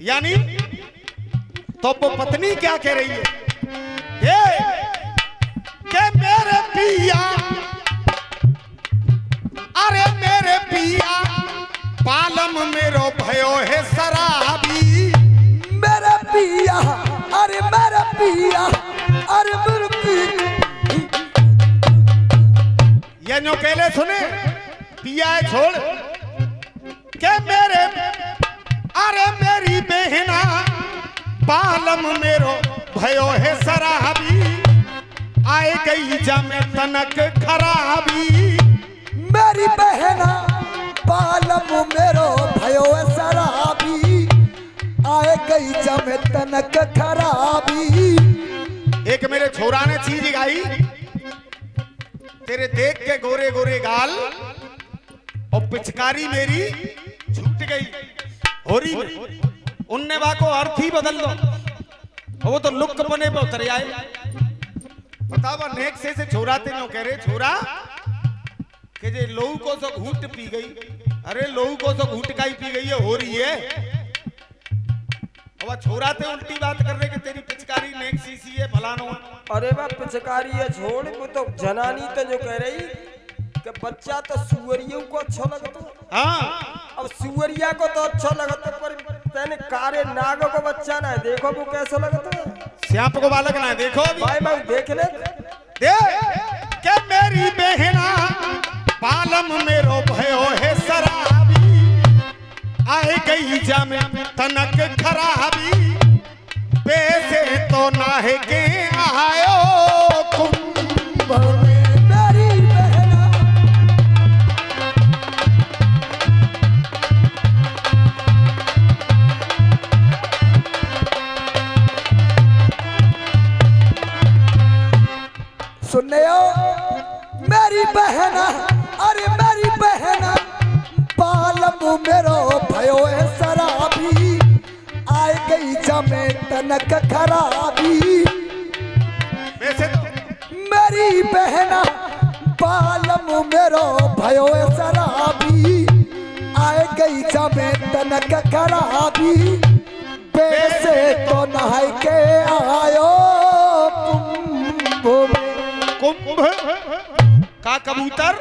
यानी तो वो पत्नी क्या कह रही है कि मेरे पिया, अरे मेरे पिया पालम मेरो भयो है शराबी। मेरे पिया, अरे मेरे पिया, अरे मेरे पिया। ये जो कहले सुने पिया है छोड़ के मेरे, अरे मेरी बहना पालम मेरो भयो है शराबी। आए गई जमे तनक खराबी। मेरी बहना पालम मेरो भयो है शराबी। आए गई जमे तनक खराबी। एक मेरे छोरा ने चीज गाई, तेरे देख के गोरे गोरे गाल और पिचकारी मेरी छूट गई होरी में। उनने बा को अर्थ ही बदल दो, वो तो लुक बने पे उतर आए। बतावा नेक से छोरा ते नो कह रहे छोरा कि जे लोहू को सो घूट पी गई। अरे लोहू को सो घूट का ही पी गई है, हो रही है। अब छोरा ते उल्टी बात कर रहे कि तेरी पिचकारी नेक सीसी है फलानो। अरे बा पिचकारी है छोड़, वो तो जनानी तो जो कह रही कि बच्चा तो सुअरियों को अच्छा लगता है। हाँ अब सुअरिया को तो अच्छा लगता है, पर तेने कारे नागों को बच्चा ना है, देखो वो कैसा लगता है। श्याप को बालक ना देखो भाई मैं देख ले दे के मेरी बहना पालम मेरो भयो है शराबी। आए गई जामे तनक खराबी। पैसे तो नाहे के आयो कुंभ में। मेरी बहना सुनने मेरी बहना, अरे मेरी बहना पालम मेरो भयो है शराबी। आए गई जमे तनक खराबी। वैसे तो मेरी बहना पालम मेरो भयो है शराबी। आए गई जमे तनक खराबी। पैसे तो नहाय के आयो कुंभ में। कुंभ का कबूतर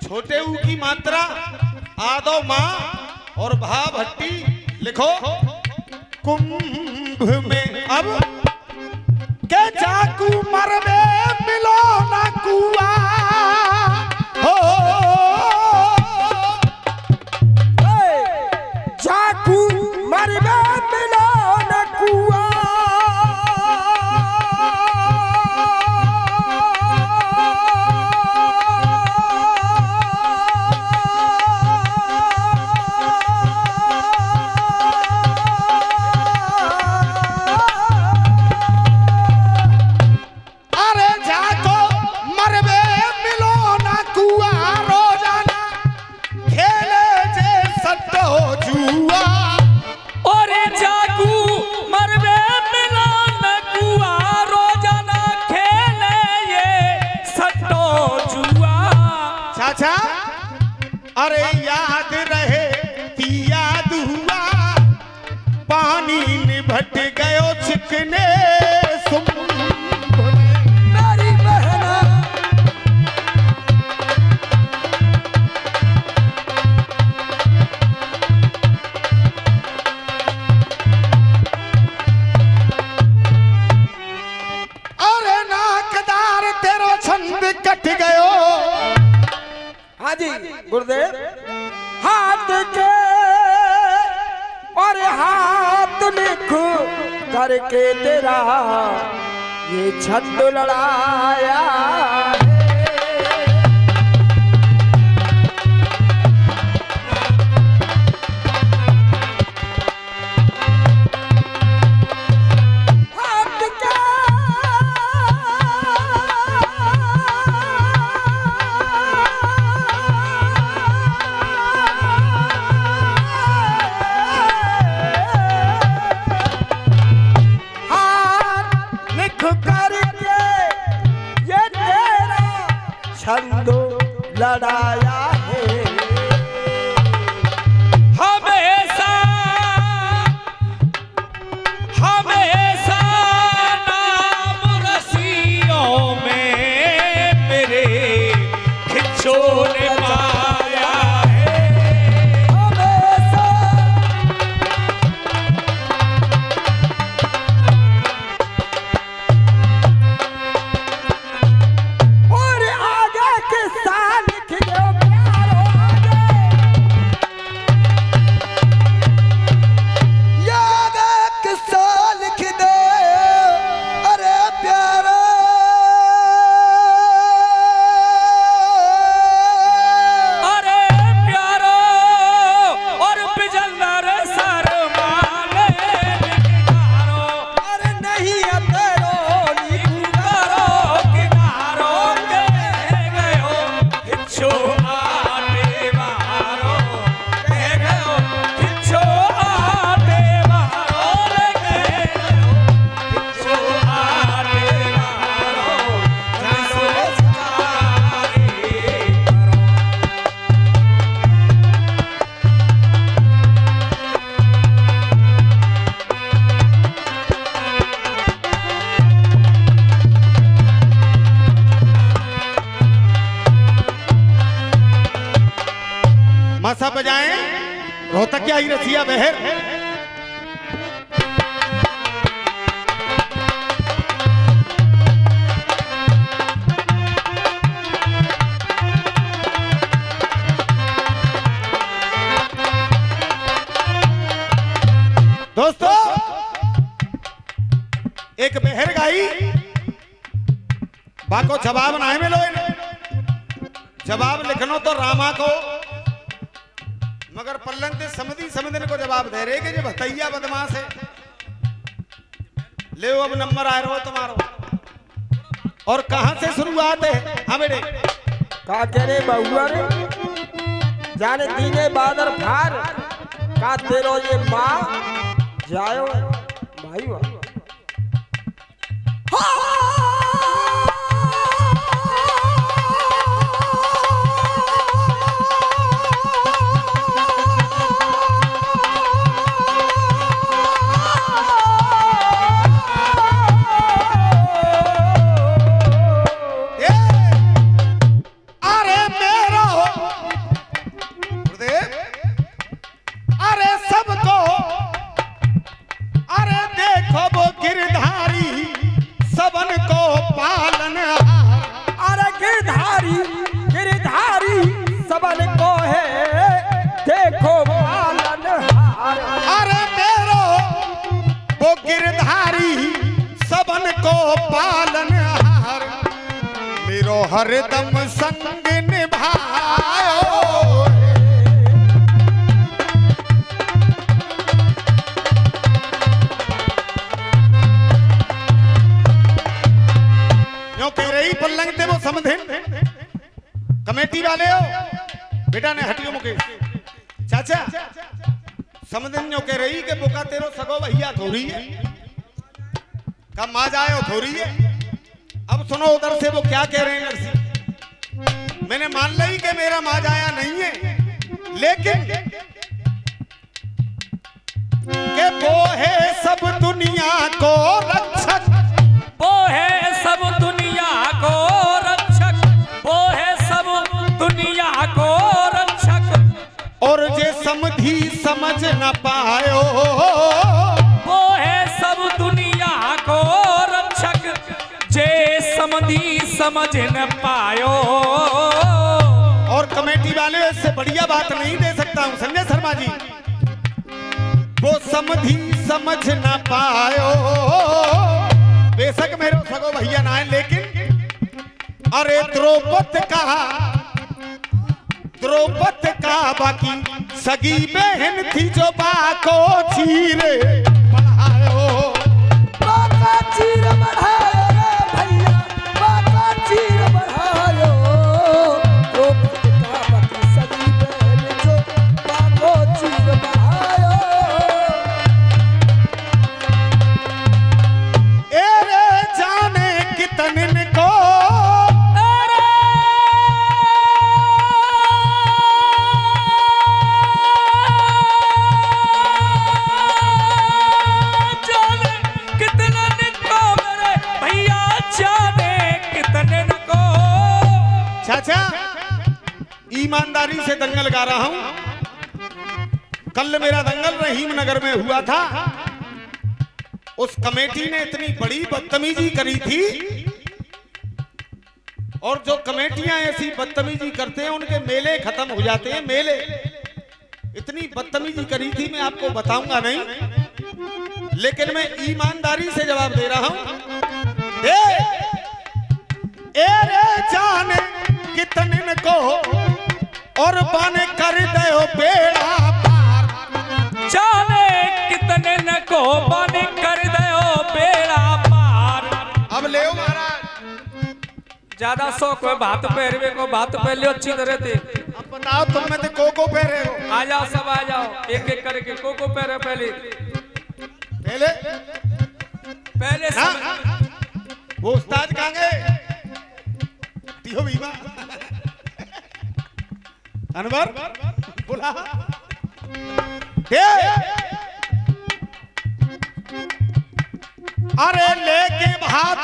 छोटे ऊ की मात्रा आदो माँ और भा भट्टी लिखो कुंभ में। अब के चाकू मरबे मिलो ना कुआ हो। चाकू मरबे मिलो न कुआ। अरे जाको मरबे मिलो ना कुआ। रोजाना खेले जे सट्टो जुआ। अरे जाकू मरबे मिला न कुआ। रोजाना खेले ये सट्टो जुआ। चाचा अरे याद रहे पिया दुआ। पानी निभट गयो चिकने सुंभ में। मेरी बहना अरे नाकदार तेरो छंद कट गयो। हाँ जी गुरुदेव। हाथ के और हाथ लिख करके तेरा ये छंद लड़ाया है। हाथ के छंदो लड़ाया है। हमेशा ने पाया है। हमेशा और आगे किस्सा लिख दो प्यारो आगे याद किस्सा लिख दे अरे प्यारा अरे प्यारो और बिजलर सर माने किनारो अरे नहीं अतरो किनारो किनारो के गयो किच्छो आटे मारो के गयो किच्छो आटे मारो ले गयो किच्छो आटे मारो जैसे सारी करो। मासा बजाएं रोहतक आई रसिया बहर। दोस्तों एक बहर गाई बाको जवाब ना मिलो जवाब लिखनो तो रामा को मगर पल्लन ते समझने को जवाब दे रहे कि जो भतैया बदमाश है। ले अब नंबर आ रहा हो तुम्हारो और कहां से शुरुआत है। हाँ बेटे का कह रे बहुआ रे जाने दीने बादर फार का तेरो ये माँ जायो भाई वाह अरे मेरा गुरुदेव अरे सबको अरे देखो वो गिरधारी सबन को पालन अरे गिरधारी गिरधारी सबन को है देखो पालन हार। अरे मेरो वो गिरधारी सबन को पालन हार मेरो हरदम संग निभायो। यो कह रही पल्लंग ते वो समझे कमेटी वाले हो बेटा ने हटियो मुकेश चाचा समझन जो कह रही कि बुका तेरो सगो भैया थोड़ी है का माँ जाए थोड़ी है। अब सुनो उधर से वो क्या कह रहे हैं नरसी। मैंने मान ली कि मेरा माँ जाया नहीं है लेकिन के वो है सब दुनिया को रक्षक वो है सब दुनिया को रक्षक वो है सब दुनिया को रक्षक और जे समझी समझ न पायो। वो है सब दुनिया को रक्षक जे समझी समझ न पायो। और कमेटी वाले इससे बढ़िया बात नहीं दे सकता हूं संजय शर्मा जी। वो समझी समझ न पायो बेशक मेरे सगो भैया ना है लेकिन अरे द्रौपद का बाकी सगी बहन थी जो बाको चीरे बढ़ायो। बाका चीर बढ़ायो रे भैया बाका चीर बढ़ायो द्रौपदी का बाकी सगी बहन जो बाको चीर बढ़ायो। एरे जाने कितन को ईमानदारी से दंगल गा रहा हूं। कल मेरा दंगल रहीम नगर में हुआ था। उस कमेटी ने इतनी बड़ी बदतमीजी करी थी, और जो कमेटियां ऐसी बदतमीजी करते हैं उनके मेले खत्म हो जाते हैं। मेले इतनी बदतमीजी करी थी, मैं आपको बताऊंगा नहीं, लेकिन मैं ईमानदारी से जवाब दे रहा हूं। ए रे जाने कितने को और बाने कर दो बेड़ा पार। जाने कितने न को बाने कर दो बेड़ा पार। अब ले महाराज, ज्यादा शौक है भात पहरवे को, भात पहन लियो अच्छी तरह से। अब बताओ तुम में तो को पहरे हो। आ जाओ सब आ जाओ, एक एक करके को पहरे पहले पहले पहले सब। वो उस्ताद कहाँ गए? दियो बीमा अनवर बुला। अरे लेके भात,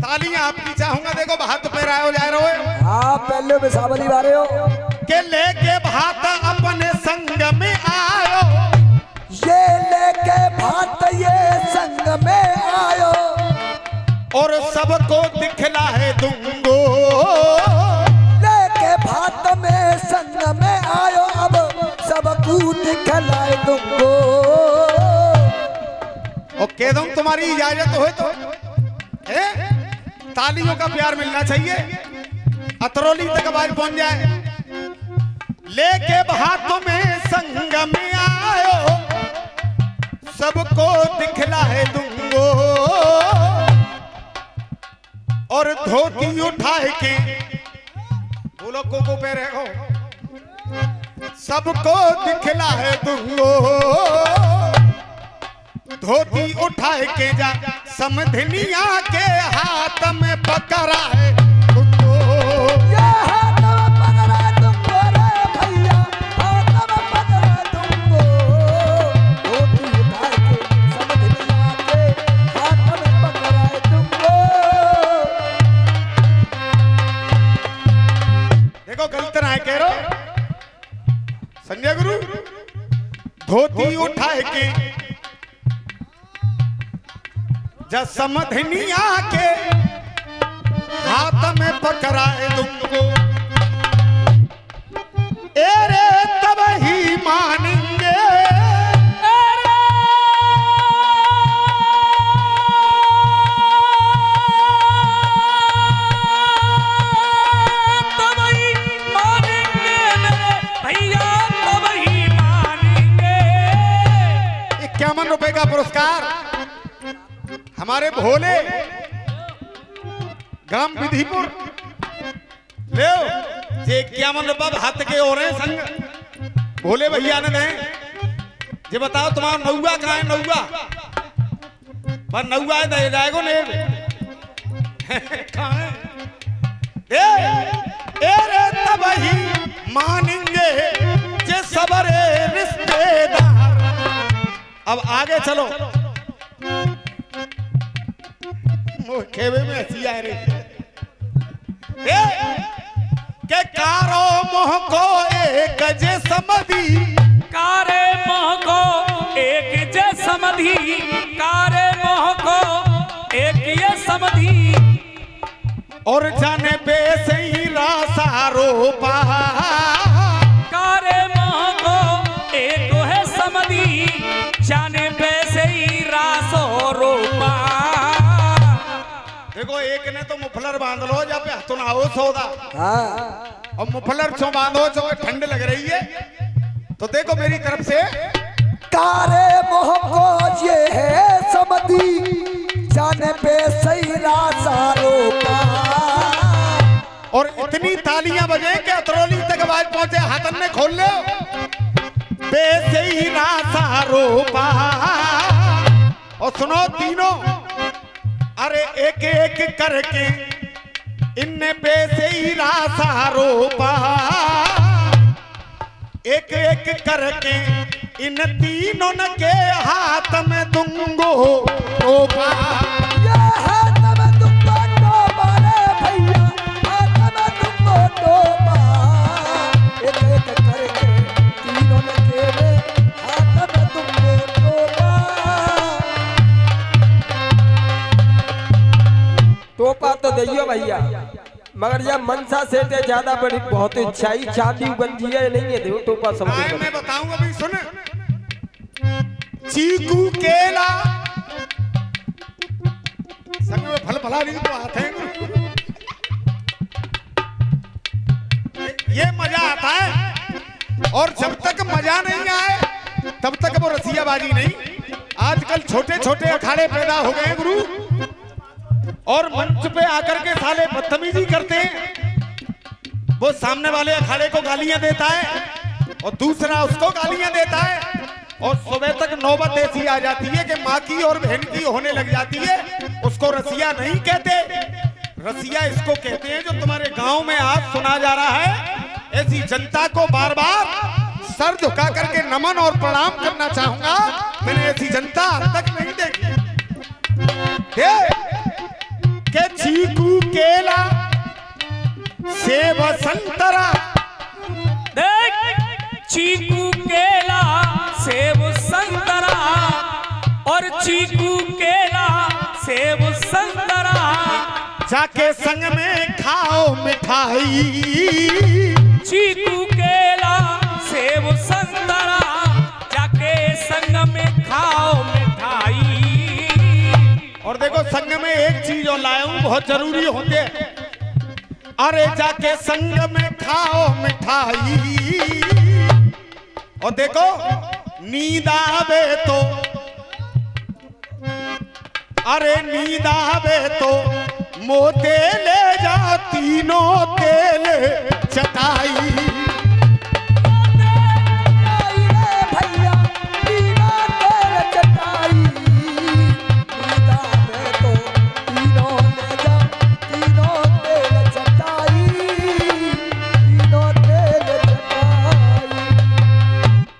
तालियां आपकी चाहूंगा। देखो भात पे राय हो जा रहे हो। हाँ पहले बेसावली बारे हो के लेके भात अपने संग में आयो। ये लेके भात ये संग में आयो, और सबको दिखला है दूंगो। लेके भात में संग में आयो, अब सबको दिखलाए दूंगो। और कह दूं तुम्हारी इजाजत हो तो तालियों का प्यार मिलना चाहिए, अतरौली तक आवाज पहुंच जाए। लेके भातों में संग में आयो, सबको दिखला है दूंगो। और धोती उठाए के बोलो को पे रहो, सबको दिखला है दूंगो। धोती उठाए के जा समधनिया के हाथ में पकड़ा है दूंगो। ये हाथ में पकड़ा दूंगो रे भैया, हाथ में पकड़ा दूंगो। धोती उठाए के समधनिया के हाथ में पकड़ा दूंगो। देखो गलत ना कह रहे संजय गुरु। धोती उठाए के जा समधनिया के हाथ में पकड़ाए तुमको। एरे तब ही मानेंगे, तब ही मानेंगे मेरे भैया, तब ही मानेंगे। 51 रुपए का पुरस्कार हमारे भोले गांव विधिपुर ले जे 51 रुपए हाथ के हो रहे संग भोले भैया ने दें। जे बताओ तुम्हारा नौआ कहाँ है? नौआ पर नौआ है दे जाएगो ने कहाँ है? ए रे तब ही मानेंगे जे सबरे रिश्तेदार। अब आगे चलो, खेवे में हंसी आ रही के कारो मोह को एक जे समधी। कारे मोह को एक जे समधी, कारे मोह को एक ये समधी। और जाने पे से ही रासारो पा। कारे मोह को एक है समधी, जाने पे से ही रासो रोपा। देखो एक ने तो मुफलर बांध लो जब तो ना हो सौदा, हाँ और मुफलर छो बांधो जो ठंड लग रही है। तो देखो मेरी तरफ से कारे मोह को ये है समधी, जाने पे सही रासारो का। और इतनी तालियां बजे कि अतरौली तक आवाज पहुंचे। हाथन ने खोल लो बेसे ही रासारो पा। और सुनो तीनों, अरे एक एक करके इनने बेसे ही रासारो पा। एक एक करके इन तीनों के हाथ में दूंगो टोपा। ये हाथ में दूंगो टोपा रे भैया, हाथ में दूंगो जइयो भैया, मगर जब मनसा से ते ज्यादा बड़ी बहुत इच्छा ही चांदी गंजी है नहीं है देखो टोपा सब आए मैं बताऊं अभी सुन। चीकू केला संग में फल फला नहीं तो आते हैं। ये मजा आता है और जब तक मजा नहीं आए तब तक वो रसियाबाजी नहीं। आजकल छोटे छोटे अखाड़े पैदा हो गए गुरु और मंच पे आकर के साले बदतमीजी करते हैं। वो सामने वाले अखाड़े को गालियां देता है और दूसरा उसको गालियां देता है और सुबह तक नौबत ऐसी आ जाती है कि माँ की और बहन की होने लग जाती है। उसको रसिया नहीं कहते, रसिया इसको कहते हैं जो तुम्हारे गांव में आज सुना जा रहा है। ऐसी जनता को बार बार सर झुका करके नमन और प्रणाम करना चाहूंगा। मैंने ऐसी जनता आज तक नहीं देखी के चीकू केला सेब संतरा। देख चीकू केला सेब संतरा और चीकू केला सेब संतरा जाके संग में खाओ मिठाई। चीकू केला सेब संतरा जाके संग में खाओ मिठाई। और देखो संग में एक चीज और लाया हूं बहुत जरूरी होते। अरे जाके संग में खाओ मिठाई। और देखो नींद आवे तो, अरे नींद आवे तो मोते ले जा तीनों तेल चटाई। भैया बिना तेल चटाई, बिना में तो तीनों ले जा तीनों तेल चटाई, तीनों तेल चटाई।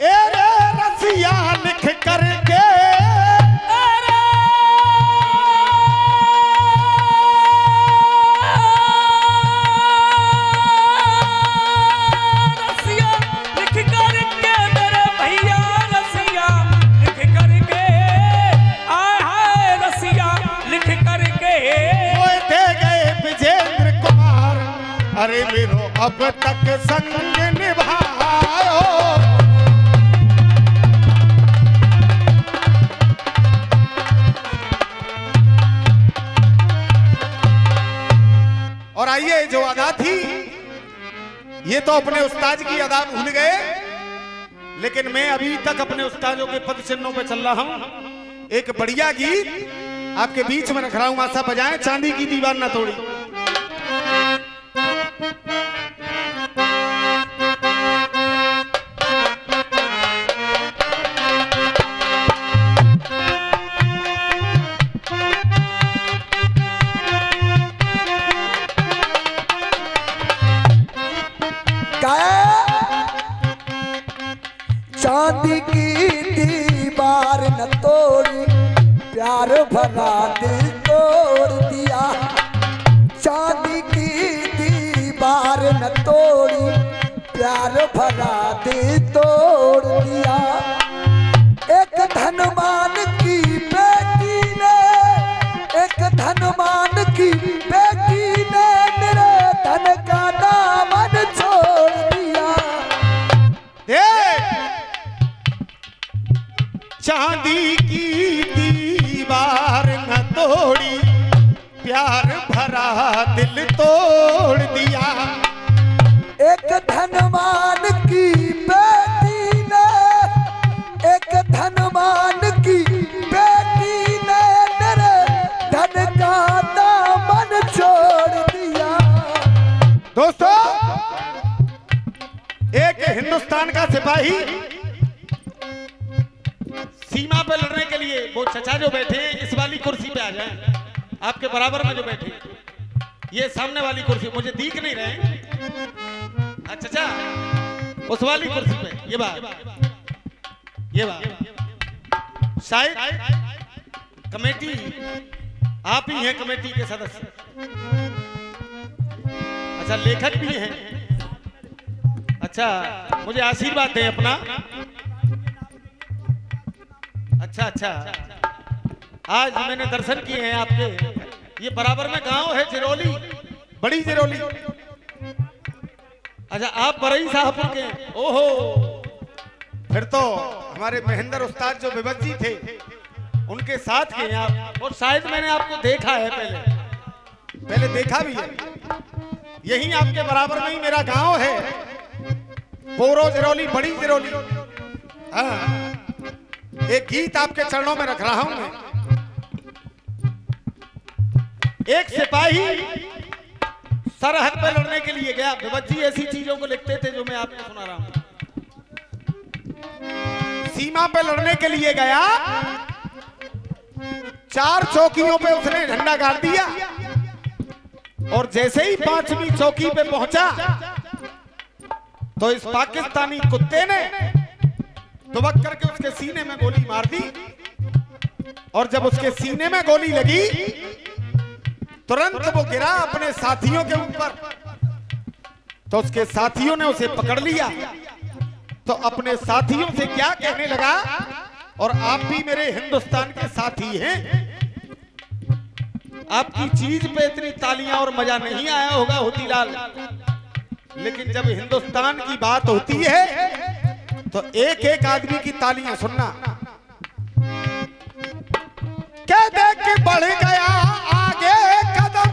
ए रे रसिया लिख करके अरे मेरो अब तक संग निभायो। और आइए जो अदा थी ये तो अपने उस्ताद की अदा भूल गए, लेकिन मैं अभी तक अपने उस्तादों के पद चिन्हों पे चल रहा हूं। एक बढ़िया गीत आपके बीच में रख रहा हूं, आशा बजाएं चांदी की दीवार ना तोड़ी। चांदी की दीवार न तोड़ी, प्यार भरा दिल तोड़ दिया। चांदी की दीवार न तोड़ी, प्यार भरा दिल तोड़ दिया। एक धनवान की बेटी ने, एक धनवान की बेटी ने मेरे धन का दामन छोड़ दिया। चांदी की दीवार न तोड़ी, प्यार भरा दिल तोड़ दिया। एक धनवान की बेटी ने, एक धनवान की बेटी ने मेरे धन का दामन छोड़ दिया। दोस्तों एक हिंदुस्तान का सिपाही सीमा पे लड़ने के लिए, वो चचा जो बैठे हैं इस वाली कुर्सी पे आ जाएं, आपके बराबर में जो बैठे ये सामने वाली कुर्सी, मुझे दिख नहीं रहे। अच्छा चचा उस वाली कुर्सी पे ये बात शायद कमेटी आप ही हैं, कमेटी के सदस्य। अच्छा लेखक भी हैं। अच्छा मुझे आशीर्वाद दें अपना। अच्छा आज मैंने दर्शन किए हैं आपके, ये बराबर में गांव है जिरौली, बड़ी जिरौली। अच्छा आप बरई साहबपुर के हैं? ओहो, फिर तो हमारे महेंद्र उस्ताद जो विभत जी थे उनके साथ के हैं आप, और शायद मैंने आपको देखा है पहले देखा भी है। यही आपके बराबर में ही मेरा गांव है, पोरो जिरौली, बड़ी जिरौली। हाँ, एक गीत आपके चरणों में रख रहा हूं मैं। एक सिपाही सरहद पे लड़ने के लिए गया। विभत जी ऐसी चीजों को लिखते थे जो मैं आपको सुना रहा हूं। सीमा पे लड़ने के लिए गया, 4 चौकियों पे उसने झंडा गाड़ दिया, और जैसे ही 5वीं चौकी पे पहुंचा तो इस पाकिस्तानी कुत्ते ने दुबक करके उसके सीने में गोली मार दी। और जब उसके सीने में गोली लगी तुरंत वो गिरा अपने साथियों के ऊपर, तो उसके साथियों ने उसे पकड़ लिया। तो अपने साथियों से क्या कहने लगा, और आप भी मेरे हिंदुस्तान के साथी हैं, आपकी चीज पे इतनी तालियां और मजा नहीं आया होगा होतीलाल, लेकिन जब हिंदुस्तान की बात होती है तो एक एक आदमी की तालियां सुनना। क्या देख के बढ़ गया आगे कदम,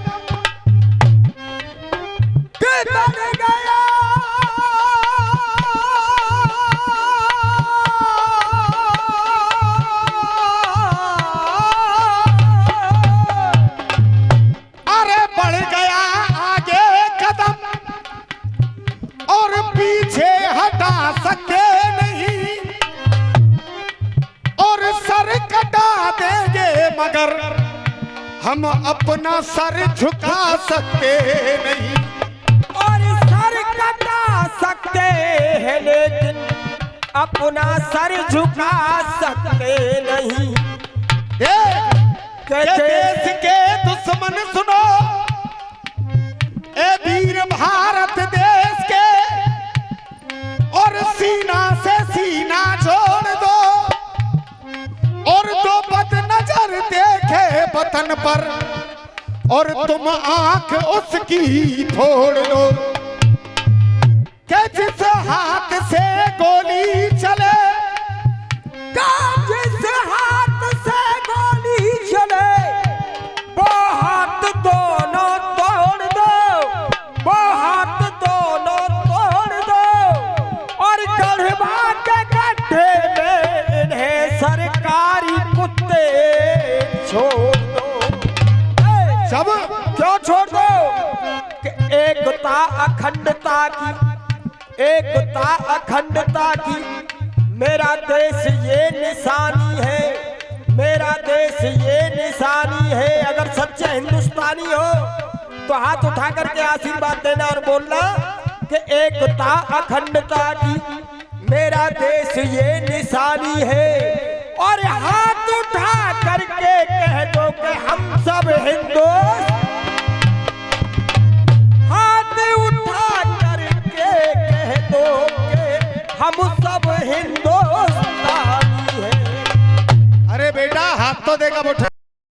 के बढ़ गया सके नहीं, और सर कटा देंगे मगर हम अपना सर झुका सकते नहीं। और सर कटा सकते हैं लेकिन अपना सर झुका सकते नहीं। देश के दुश्मन सुनो, ए वीर भारत देश के, और सीना से सीना जोड़ दो, और दो बद नजर देखे वतन पर, और तुम आंख उसकी फोड़ दो। कि जिस हाथ से गोली चले, जिस हाथ से गोली चले, वो हाथ दोनों तोड़ दो, वो हाथ दोनों तोड़ दो, और गढ़वा के गड्ढे में इन्हें सरकारी कुत्ते छोड़ दो। सब क्यों छोड़ दो? कि एकता अखंडता की, एकता अखंडता की मेरा देश ये निशानी है, मेरा देश ये निशानी है। अगर सच्चे हिंदुस्तानी हो तो हाथ उठा करके आशीर्वाद देना और बोलना कि एकता अखंडता की मेरा देश ये निशानी है। और हाथ उठा करके कह दो कि हम सब हिंदुस्तानी, हाथ उठा करके कह दो कि हम सब हिंदुस्तानी हैं। अरे बेटा हाथ तो देगा मुठा।